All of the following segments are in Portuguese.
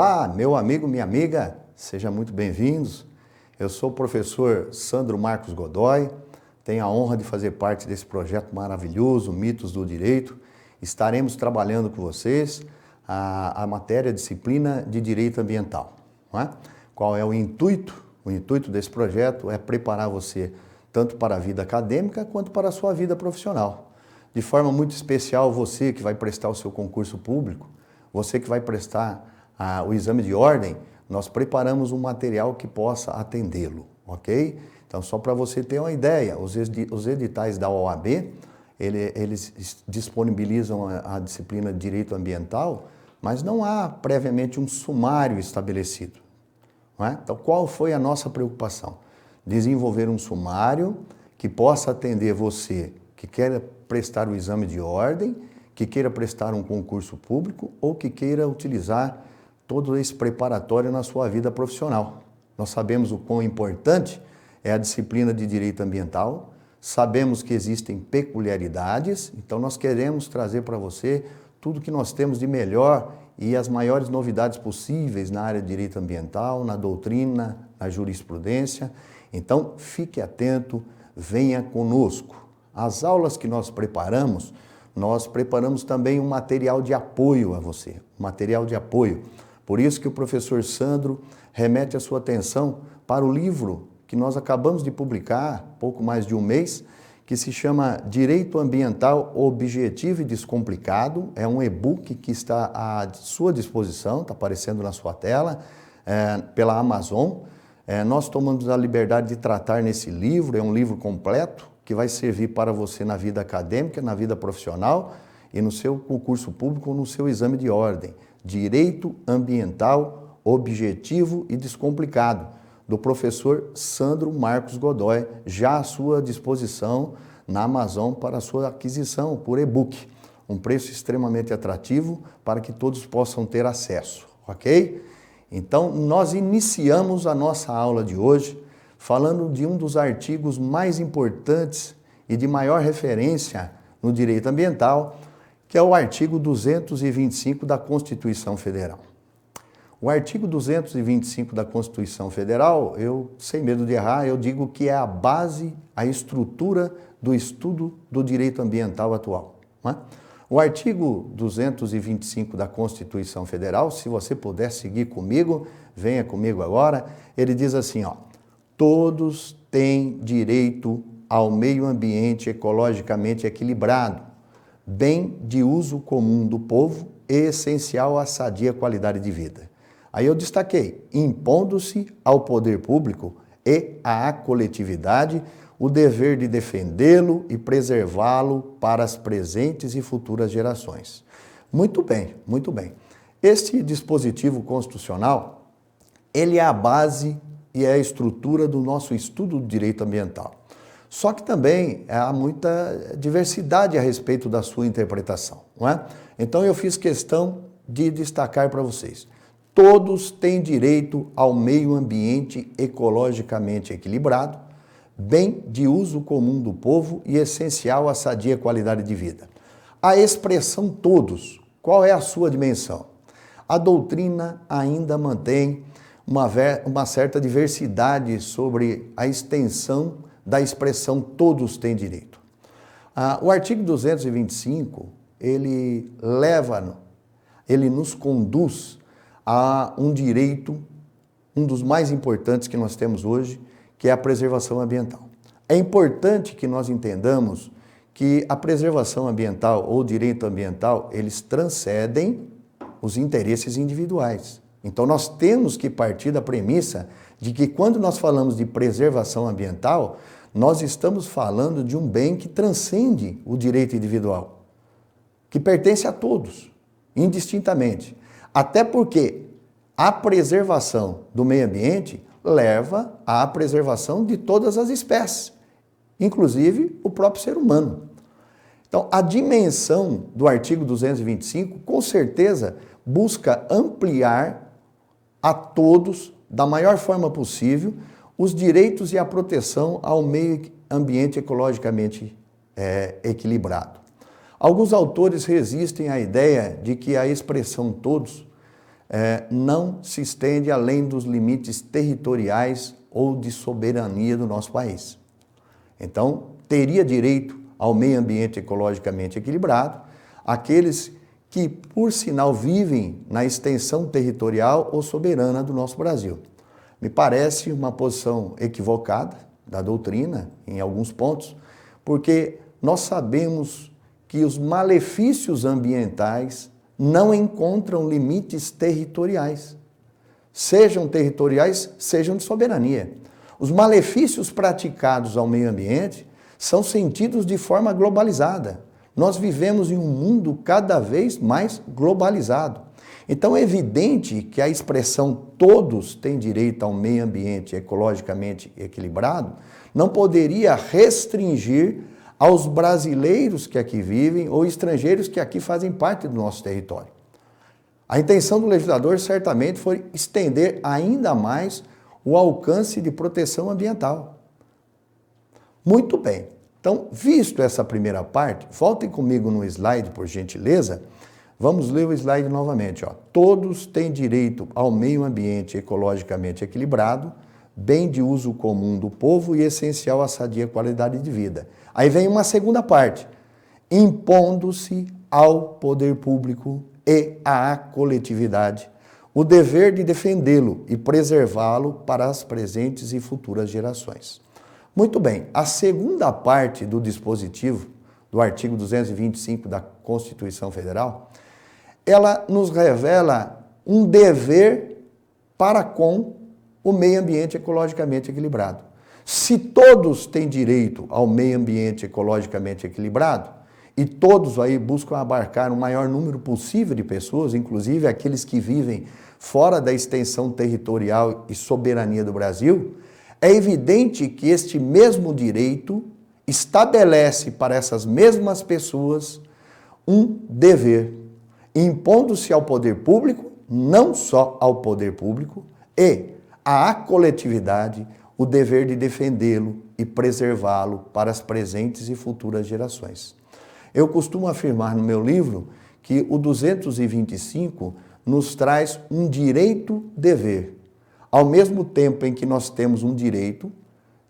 Olá, meu amigo, minha amiga, sejam muito bem-vindos. Eu sou o professor Sandro Marcos Godoy, tenho a honra de fazer parte desse projeto maravilhoso, Mitos do Direito. Estaremos trabalhando com vocês a matéria, a disciplina de Direito Ambiental. Não é? Qual é o intuito? O intuito desse projeto é preparar você tanto para a vida acadêmica quanto para a sua vida profissional. De forma muito especial, você que vai prestar o seu concurso público, você que vai prestar o exame de ordem, nós preparamos um material que possa atendê-lo, ok? Então, só para você ter uma ideia, os editais da OAB, eles disponibilizam a disciplina de Direito Ambiental, mas não há previamente um sumário estabelecido. Não é? Então, qual foi a nossa preocupação? Desenvolver um sumário que possa atender você que queira prestar o exame de ordem, que queira prestar um concurso público ou que queira utilizar todo esse preparatório na sua vida profissional. Nós sabemos o quão importante é a disciplina de Direito Ambiental, sabemos que existem peculiaridades, então nós queremos trazer para você tudo que nós temos de melhor e as maiores novidades possíveis na área de Direito Ambiental, na doutrina, na jurisprudência. Então, fique atento, venha conosco. As aulas que nós preparamos também um material de apoio a você, material de apoio. Por isso que o professor Sandro remete a sua atenção para o livro que nós acabamos de publicar, pouco mais de um mês, que se chama Direito Ambiental Objetivo e Descomplicado. É um e-book que está à sua disposição, está aparecendo na sua tela, pela Amazon. Nós tomamos a liberdade de tratar nesse livro, é um livro completo, que vai servir para você na vida acadêmica, na vida profissional e no seu concurso público ou no seu exame de ordem. Direito Ambiental Objetivo e Descomplicado, do professor Sandro Marcos Godoy, já à sua disposição na Amazon para a sua aquisição por e-book. Um preço extremamente atrativo para que todos possam ter acesso, ok? Então, nós iniciamos a nossa aula de hoje falando de um dos artigos mais importantes e de maior referência no direito ambiental, que é o artigo 225 da Constituição Federal. O artigo 225 da Constituição Federal, eu, sem medo de errar, eu digo que é a base, a estrutura do estudo do direito ambiental atual. Não é? O artigo 225 da Constituição Federal, se você puder seguir comigo, venha comigo agora, ele diz assim, ó, todos têm direito ao meio ambiente ecologicamente equilibrado, bem de uso comum do povo e essencial à sadia qualidade de vida. Aí eu destaquei, impondo-se ao poder público e à coletividade o dever de defendê-lo e preservá-lo para as presentes e futuras gerações. Muito bem, muito bem. Este dispositivo constitucional, ele é a base e é a estrutura do nosso estudo do direito ambiental. Só que também há muita diversidade a respeito da sua interpretação, não é? Então eu fiz questão de destacar para vocês. Todos têm direito ao meio ambiente ecologicamente equilibrado, bem de uso comum do povo e essencial à sadia qualidade de vida. A expressão todos, qual é a sua dimensão? A doutrina ainda mantém uma certa diversidade sobre a extensão da expressão todos têm direito. O artigo 225, ele nos conduz a um direito, um dos mais importantes que nós temos hoje, que é a preservação ambiental. É importante que nós entendamos que a preservação ambiental ou o direito ambiental, eles transcendem os interesses individuais. Então nós temos que partir da premissa de que quando nós falamos de preservação ambiental, nós estamos falando de um bem que transcende o direito individual, que pertence a todos, indistintamente. Até porque a preservação do meio ambiente leva à preservação de todas as espécies, inclusive o próprio ser humano. Então, a dimensão do artigo 225, com certeza, busca ampliar a todos, da maior forma possível, os direitos e a proteção ao meio ambiente ecologicamente equilibrado. Alguns autores resistem à ideia de que a expressão todos não se estende além dos limites territoriais ou de soberania do nosso país. Então, teria direito ao meio ambiente ecologicamente equilibrado aqueles que, por sinal, vivem na extensão territorial ou soberana do nosso Brasil. Me parece uma posição equivocada da doutrina, em alguns pontos, porque nós sabemos que os malefícios ambientais não encontram limites territoriais. Sejam territoriais, sejam de soberania. Os malefícios praticados ao meio ambiente são sentidos de forma globalizada. Nós vivemos em um mundo cada vez mais globalizado. Então é evidente que a expressão todos têm direito ao meio ambiente ecologicamente equilibrado não poderia restringir aos brasileiros que aqui vivem ou estrangeiros que aqui fazem parte do nosso território. A intenção do legislador certamente foi estender ainda mais o alcance de proteção ambiental. Muito bem. Então, visto essa primeira parte, voltem comigo no slide, por gentileza. Vamos ler o slide novamente. Todos têm direito ao meio ambiente ecologicamente equilibrado, bem de uso comum do povo e essencial à sadia qualidade de vida. Aí vem uma segunda parte, impondo-se ao poder público e à coletividade o dever de defendê-lo e preservá-lo para as presentes e futuras gerações. Muito bem, a segunda parte do dispositivo do artigo 225 da Constituição Federal, ela nos revela um dever para com o meio ambiente ecologicamente equilibrado. Se todos têm direito ao meio ambiente ecologicamente equilibrado, e todos aí buscam abarcar o maior número possível de pessoas, inclusive aqueles que vivem fora da extensão territorial e soberania do Brasil, é evidente que este mesmo direito estabelece para essas mesmas pessoas um dever, impondo-se ao poder público, não só ao poder público, e à coletividade o dever de defendê-lo e preservá-lo para as presentes e futuras gerações. Eu costumo afirmar no meu livro que o 225 nos traz um direito-dever. Ao mesmo tempo em que nós temos um direito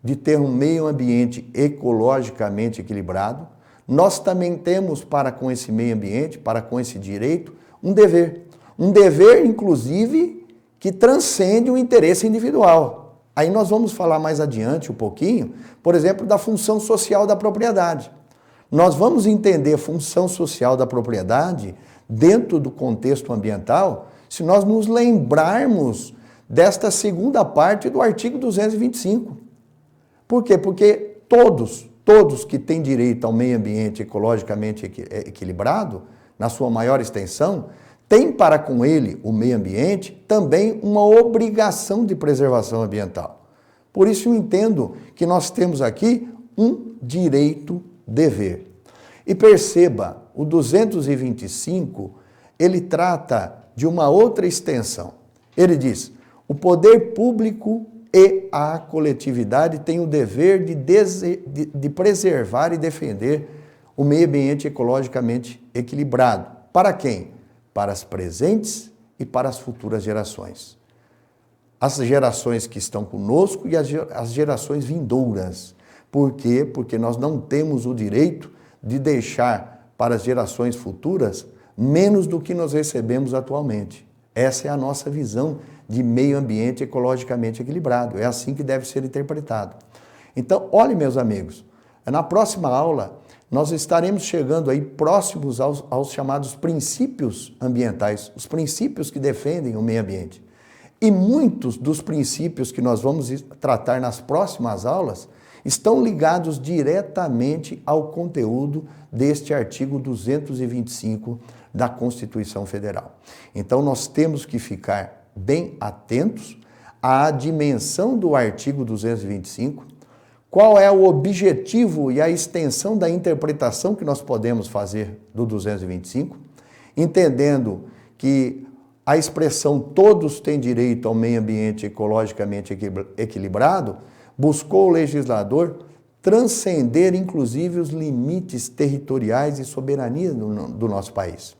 de ter um meio ambiente ecologicamente equilibrado, nós também temos para com esse meio ambiente, para com esse direito, um dever. Um dever, inclusive, que transcende o interesse individual. Aí nós vamos falar mais adiante um pouquinho, por exemplo, da função social da propriedade. Nós vamos entender a função social da propriedade dentro do contexto ambiental se nós nos lembrarmos desta segunda parte do artigo 225. Por quê? Porque todos que têm direito ao meio ambiente ecologicamente equilibrado, na sua maior extensão, têm para com ele, o meio ambiente, também uma obrigação de preservação ambiental. Por isso eu entendo que nós temos aqui um direito-dever. E perceba, o 225, ele trata de uma outra extensão. Ele diz, o poder público e a coletividade têm o dever de preservar e defender o meio ambiente ecologicamente equilibrado. Para quem? Para as presentes e para as futuras gerações. As gerações que estão conosco e as gerações vindouras. Por quê? Porque nós não temos o direito de deixar para as gerações futuras menos do que nós recebemos atualmente. Essa é a nossa visão de meio ambiente ecologicamente equilibrado. É assim que deve ser interpretado. Então, olhem, meus amigos, na próxima aula nós estaremos chegando aí próximos aos chamados princípios ambientais, os princípios que defendem o meio ambiente. E muitos dos princípios que nós vamos tratar nas próximas aulas estão ligados diretamente ao conteúdo deste artigo 225 da Constituição Federal. Então, nós temos que ficar bem atentos à dimensão do artigo 225, qual é o objetivo e a extensão da interpretação que nós podemos fazer do 225, entendendo que a expressão todos têm direito ao meio ambiente ecologicamente equilibrado buscou o legislador transcender, inclusive, os limites territoriais e soberania do nosso país.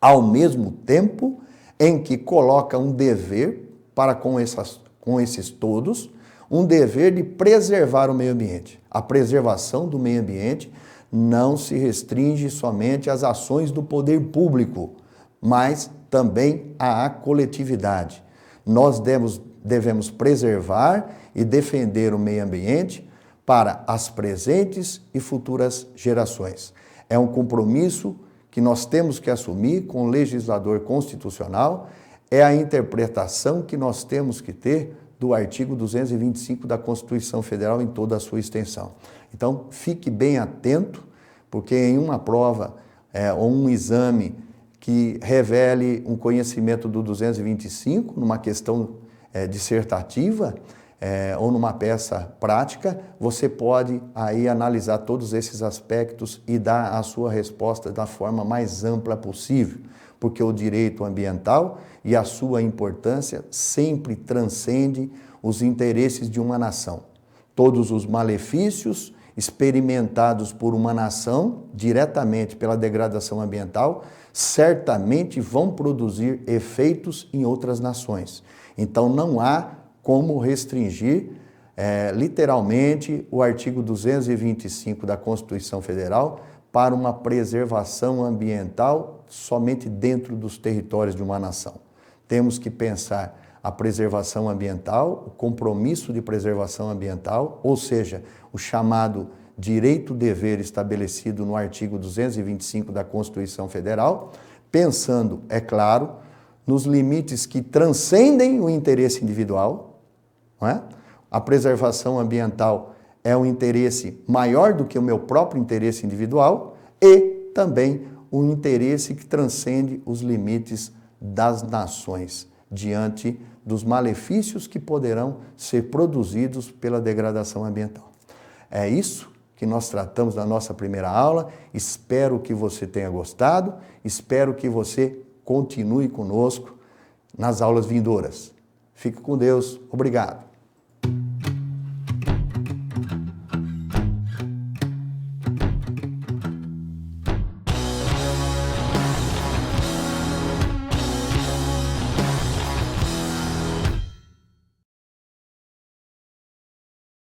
Ao mesmo tempo em que coloca um dever para com esses todos, um dever de preservar o meio ambiente. A preservação do meio ambiente não se restringe somente às ações do poder público, mas também à coletividade. Nós devemos preservar e defender o meio ambiente para as presentes e futuras gerações. É um compromisso que nós temos que assumir com o legislador constitucional, é a interpretação que nós temos que ter do artigo 225 da Constituição Federal em toda a sua extensão. Então, fique bem atento, porque em uma prova ou um exame que revele um conhecimento do 225, numa questão dissertativa ou numa peça prática, você pode aí analisar todos esses aspectos e dar a sua resposta da forma mais ampla possível, porque o direito ambiental e a sua importância sempre transcende os interesses de uma nação. Todos os malefícios experimentados por uma nação diretamente pela degradação ambiental certamente vão produzir efeitos em outras nações. Então não há como restringir literalmente o artigo 225 da Constituição Federal para uma preservação ambiental somente dentro dos territórios de uma nação. Temos que pensar a preservação ambiental, o compromisso de preservação ambiental, ou seja, o chamado direito-dever estabelecido no artigo 225 da Constituição Federal, pensando, é claro, nos limites que transcendem o interesse individual, não é? A preservação ambiental é um interesse maior do que o meu próprio interesse individual e também um interesse que transcende os limites das nações diante dos malefícios que poderão ser produzidos pela degradação ambiental. É isso que nós tratamos na nossa primeira aula. Espero que você tenha gostado, espero que você continue conosco nas aulas vindouras. Fique com Deus. Obrigado.